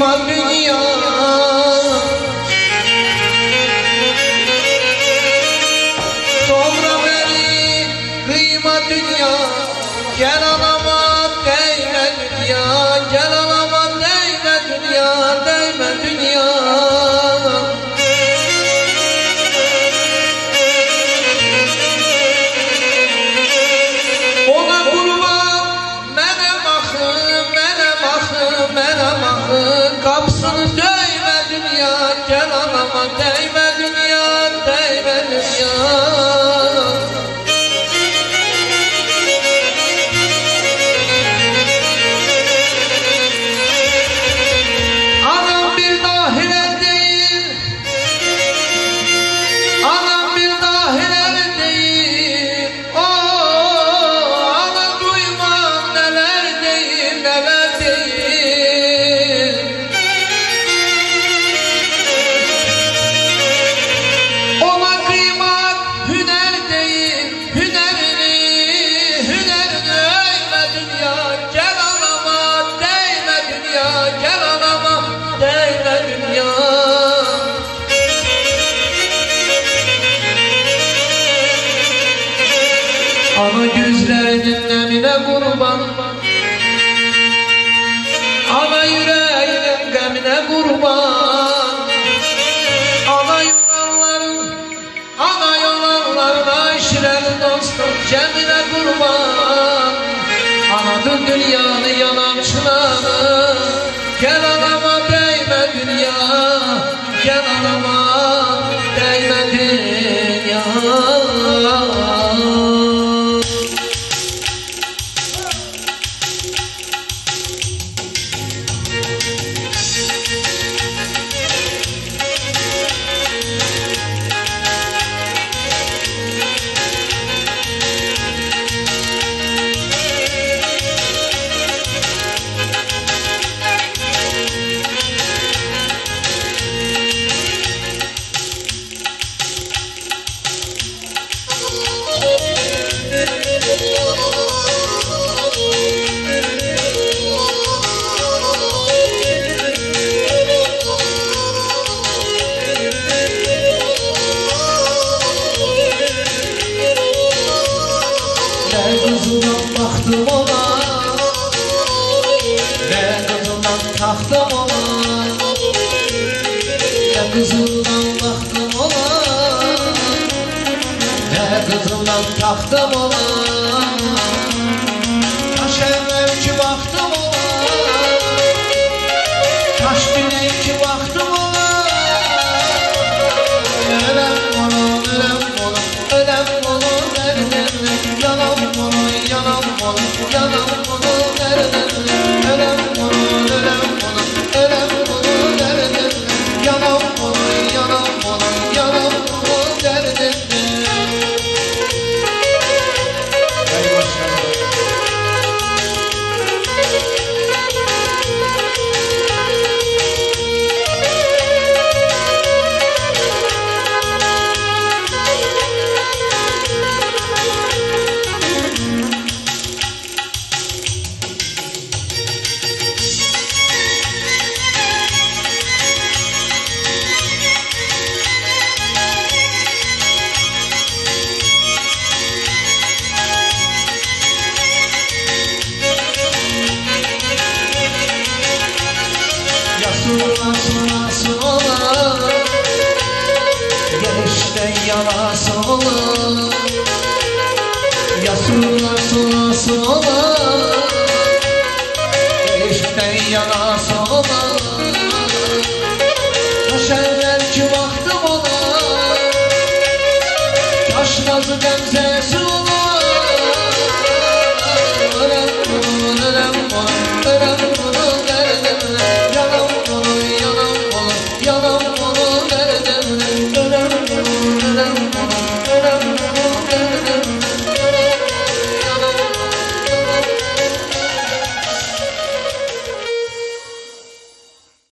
kıyma dünya. Sonra beni kıyma dünya. Gel anama değme dünya. Gel anama değme dünya. Değme dünya. Ona kurban mene bakın, mene bakın, mene bakın. Kapsını değme dünya. Gel anama değme dünya. Değme dünya. Ana gözlerinin nemine kurban, ana yüreğinin gemine kurban, ana yolanların aşireli dostum cemine kurban. Anadır dünyanın yanan çınarı, gel anama değme dünya, gel anama değme dünya. Kızından baktım ona, ne kızından taktım ona, ne kızından baktım ona, ne kızından taktım ona. Taş evvelki baktım ona, taş güneyki baktım ona. Ölem onu, ölem onu, ölem onu, yanam onu, yanam onu, yanam onu, ölem onu, ölem onu, ölem onu, yanam onu, yanam onu, yanam onu, derdim. Nasıl ola, gelişten yanası ola. Yasıl nasıl ola, gelişten yanası ola. Taş evvelki baktım ona, taş nazı gemzesi